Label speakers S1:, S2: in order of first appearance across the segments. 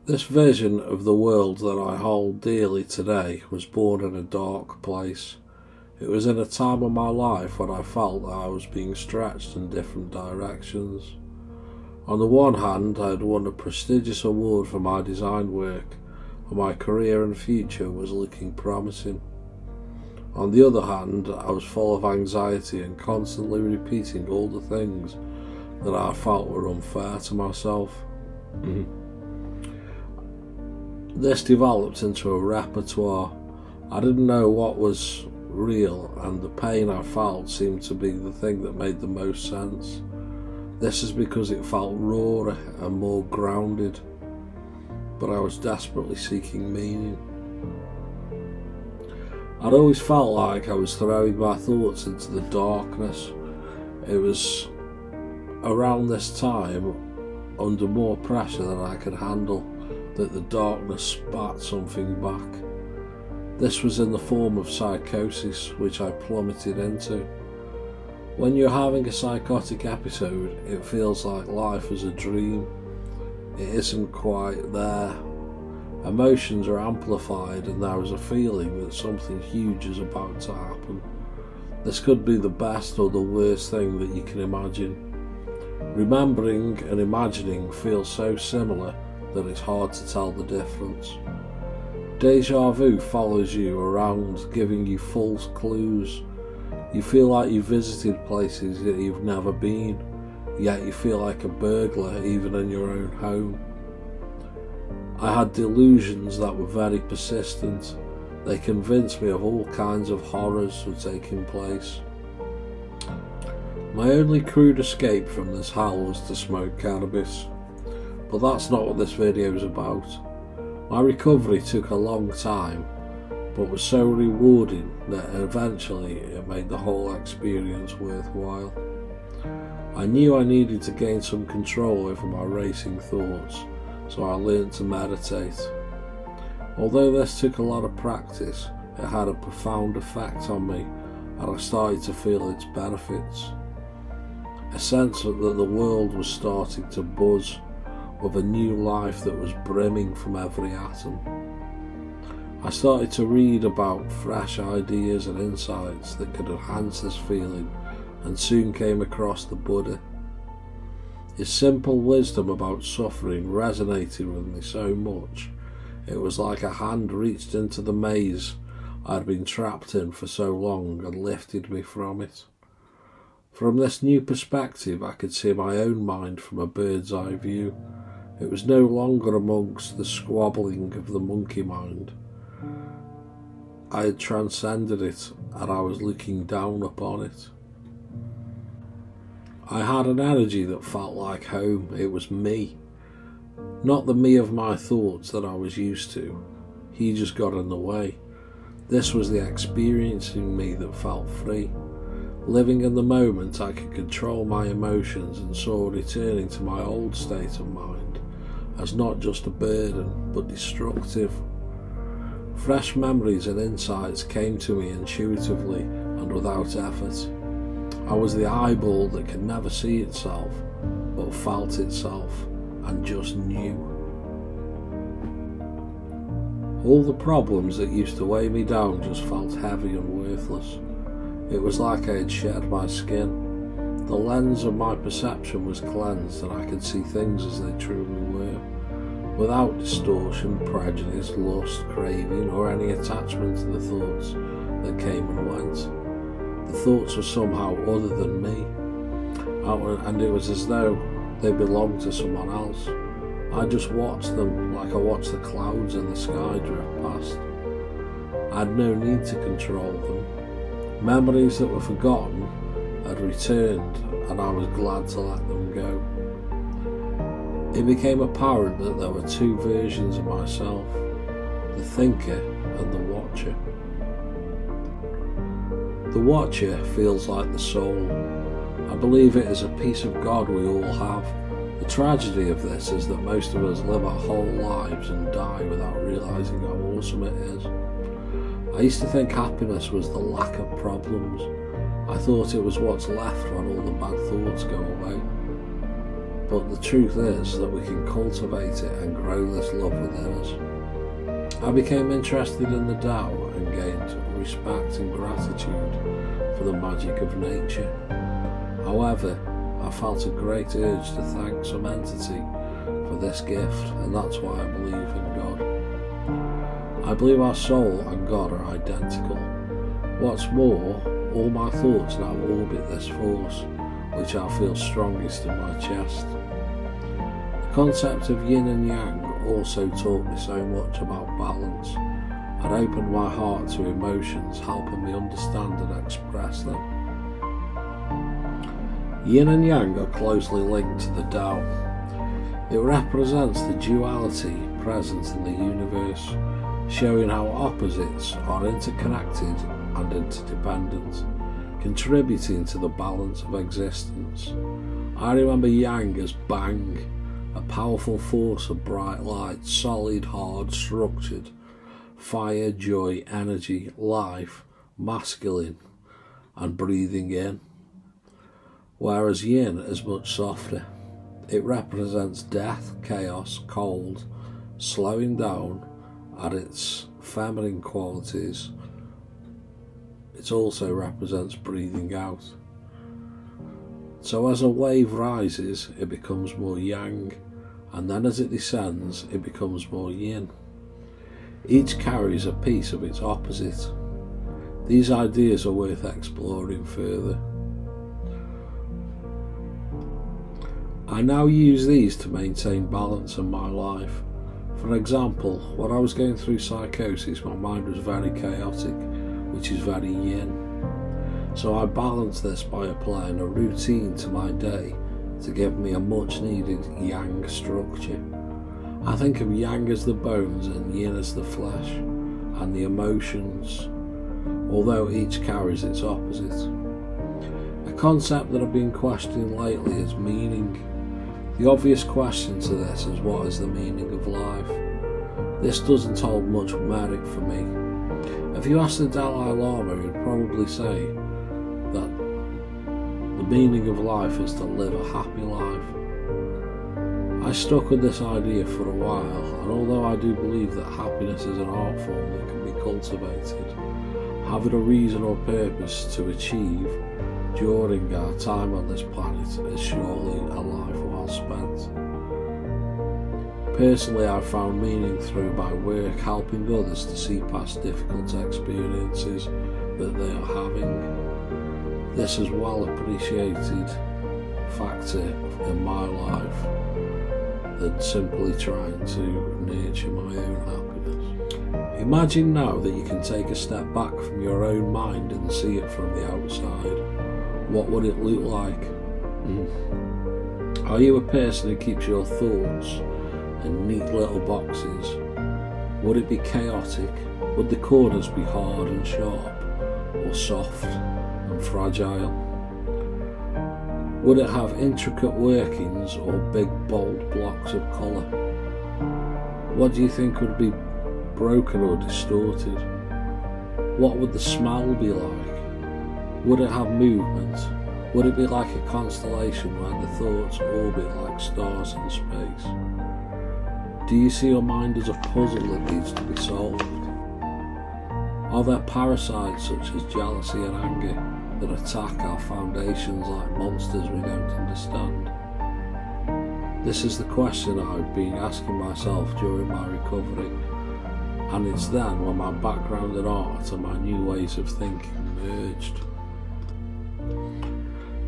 S1: This vision of the world that I hold dearly today was born in a dark place. It was in a time of my life when I felt that I was being stretched in different directions. On the one hand, I had won a prestigious award for my design work, and my career and future was looking promising. On the other hand, I was full of anxiety and constantly repeating all the things that I felt were unfair to myself. This developed into a repertoire. I didn't know what was real, and the pain I felt seemed to be the thing that made the most sense. This is because it felt rawer and more grounded, but I was desperately seeking meaning. I'd always felt like I was throwing my thoughts into the darkness. It was around this time, under more pressure than I could handle, that the darkness spat something back. This was in the form of psychosis, which I plummeted into. When you're having a psychotic episode, it feels like life is a dream. It isn't quite there. Emotions are amplified and there is a feeling that something huge is about to happen. This could be the best or the worst thing that you can imagine. Remembering and imagining feel so similar that it's hard to tell the difference. Deja vu follows you around, giving you false clues. You feel like you've visited places that you've never been, yet you feel like a burglar even in your own home. I had delusions that were very persistent. They convinced me of all kinds of horrors were taking place. My only crude escape from this hell was to smoke cannabis, but that's not what this video is about. My recovery took a long time, but was so rewarding that eventually it made the whole experience worthwhile. I knew I needed to gain some control over my racing thoughts, so I learned to meditate. Although this took a lot of practice, it had a profound effect on me, and I started to feel its benefits. A sense that the world was starting to buzz with a new life that was brimming from every atom. I started to read about fresh ideas and insights that could enhance this feeling, and soon came across the Buddha. His simple wisdom about suffering resonated with me so much. It was like a hand reached into the maze I had been trapped in for so long and lifted me from it. From this new perspective, I could see my own mind from a bird's eye view. It was no longer amongst the squabbling of the monkey mind. I had transcended it, and I was looking down upon it. I had an energy that felt like home. It was me. Not the me of my thoughts that I was used to. He just got in the way. This was the experiencing me that felt free. Living in the moment, I could control my emotions and saw returning to my old state of mind as not just a burden, but destructive. Fresh memories and insights came to me intuitively and without effort. I was the eyeball that could never see itself, but felt itself and just knew. All the problems that used to weigh me down just felt heavy and worthless. It was like I had shed my skin. The lens of my perception was cleansed and I could see things as they truly were, without distortion, prejudice, lust, craving, or any attachment to the thoughts that came and went. The thoughts were somehow other than me, and it was as though they belonged to someone else. I just watched them like I watched the clouds in the sky drift past. I had no need to control them. Memories that were forgotten had returned, and I was glad to let them go. It became apparent that there were two versions of myself, the thinker and the watcher. The watcher feels like the soul. I believe it is a piece of God we all have. The tragedy of this is that most of us live our whole lives and die without realising how awesome it is. I used to think happiness was the lack of problems. I thought it was what's left when all the bad thoughts go away. but the truth is that we can cultivate it and grow this love within us. I became interested in the Tao and gained respect and gratitude for the magic of nature. However, I felt a great urge to thank some entity for this gift, and that's why I believe in God. I believe our soul and God are identical. What's more, all my thoughts now orbit this force, which I feel strongest in my chest. The concept of yin and yang also taught me so much about balance and opened my heart to emotions, helping me understand and express them. Yin and yang are closely linked to the Tao. It represents the duality present in the universe, showing how opposites are interconnected and interdependent, contributing to the balance of existence. I remember yang as bang, a powerful force of bright light, solid, hard, structured, fire, joy, energy, life, masculine, and breathing in. Whereas yin is much softer. It represents death, chaos, cold, slowing down, and its feminine qualities. It also represents breathing out. So as a wave rises, it becomes more yang, and then as it descends, it becomes more yin. Each carries a piece of its opposite. These ideas are worth exploring further. I now use these to maintain balance in my life. For example, when I was going through psychosis, my mind was very chaotic, which is very yin. So I balanced this by applying a routine to my day to give me a much needed yang structure. I think of yang as the bones and yin as the flesh and the emotions, although each carries its opposite. A concept that I've been questioning lately is meaning. The obvious question to this is, what is the meaning of life? This doesn't hold much merit for me. If you ask the Dalai Lama, he'd probably say that the meaning of life is to live a happy life. I stuck with this idea for a while, and although I do believe that happiness is an art form that can be cultivated, having a reason or purpose to achieve during our time on this planet is surely a life well spent. Personally, I've found meaning through my work helping others to see past difficult experiences that they are having. This is a well appreciated factor in my life than simply trying to nurture my own happiness. Imagine now that you can take a step back from your own mind and see it from the outside. What would it look like? Are you a person who keeps your thoughts in neat little boxes? Would it be chaotic? Would the corners be hard and sharp, or soft and fragile? Would it have intricate workings or big bold blocks of colour? What do you think would be broken or distorted? What would the smell be like? Would it have movement? Would it be like a constellation where the thoughts orbit like stars in space? Do you see your mind as a puzzle that needs to be solved? Are there parasites such as jealousy and anger that attack our foundations like monsters we don't understand? This is the question I've been asking myself during my recovery, and it's then when my background in art and my new ways of thinking merged.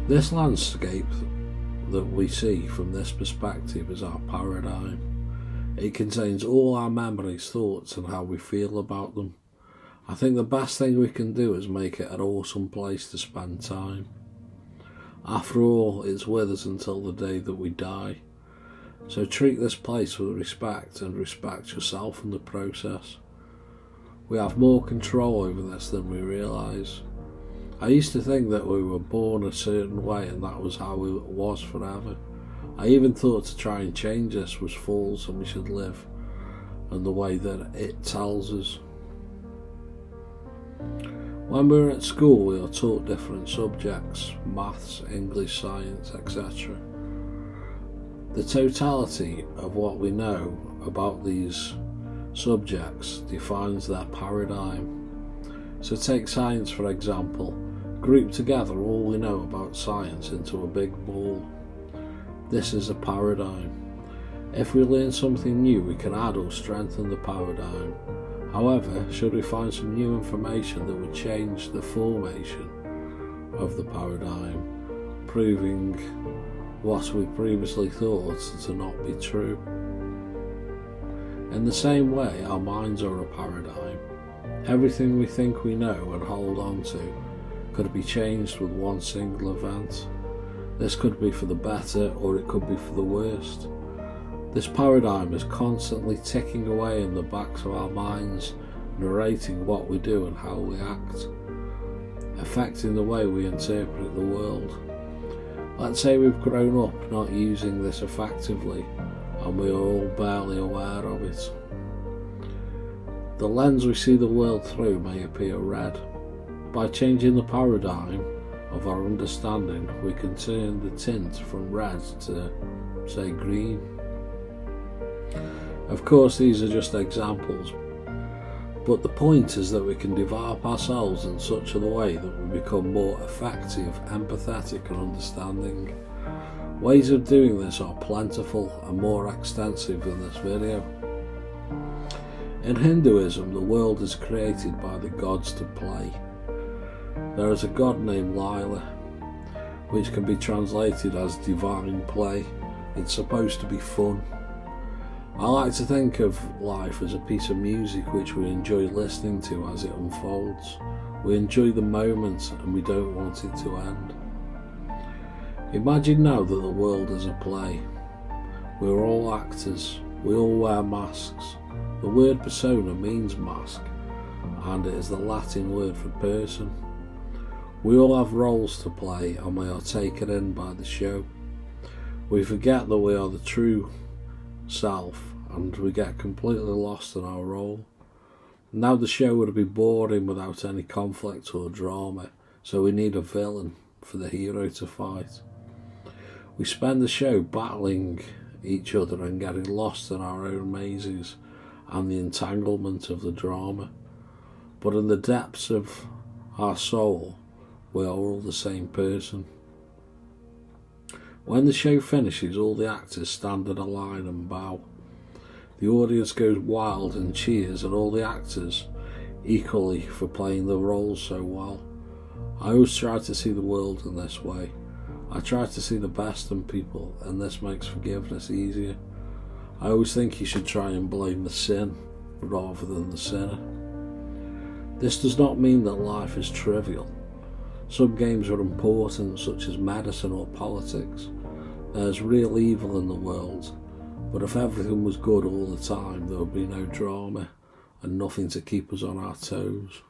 S1: This landscape that we see from this perspective is our paradigm. It contains all our memories, thoughts, and how we feel about them. I think the best thing we can do is make it an awesome place to spend time. After all, it's with us until the day that we die. So treat this place with respect and respect yourself in the process. We have more control over this than we realise. I used to think that we were born a certain way and that was how it was forever. I even thought to try and change this was false and we should live in the way that it tells us. When we were at school, we were taught different subjects, maths, English, science, etc. The totality of what we know about these subjects defines their paradigm. So take science for example. Group together all we know about science into a big ball. This is a paradigm. If we learn something new, we can add or strengthen the paradigm. However, should we find some new information that would change the formation of the paradigm, proving what we previously thought to not be true? In the same way, our minds are a paradigm. Everything we think we know and hold on to could be changed with one single event. This could be for the better or it could be for the worst. This paradigm is constantly ticking away in the backs of our minds, narrating what we do and how we act, affecting the way we interpret the world. Let's say we've grown up not using this effectively and we are all barely aware of it. The lens we see the world through may appear red. By changing the paradigm of our understanding, we can turn the tint from red to, say, green. Of course, these are just examples, but the point is that we can develop ourselves in such a way that we become more effective, empathetic and understanding. Ways of doing this are plentiful and more extensive in this video. In Hinduism, the world is created by the gods to play. There is a god named Lila, which can be translated as divine play. It's supposed to be fun. I like to think of life as a piece of music which we enjoy listening to as it unfolds. We enjoy the moment and we don't want it to end. Imagine now that the world is a play. We're all actors. We all wear masks. The word persona means mask, and it is the Latin word for person. We all have roles to play and we are taken in by the show. We forget that we are the true self and we get completely lost in our role. Now the show would be boring without any conflict or drama, so we need a villain for the hero to fight. We spend the show battling each other and getting lost in our own mazes and the entanglement of the drama. But in the depths of our soul, we are all the same person. When the show finishes, all the actors stand in a line and bow. The audience goes wild and cheers, and all the actors equally for playing the roles so well. I always try to see the world in this way. I try to see the best in people, and this makes forgiveness easier. I always think you should try and blame the sin rather than the sinner. This does not mean that life is trivial. Some games are important, such as medicine or politics. There's real evil in the world, but if everything was good all the time, there would be no drama and nothing to keep us on our toes.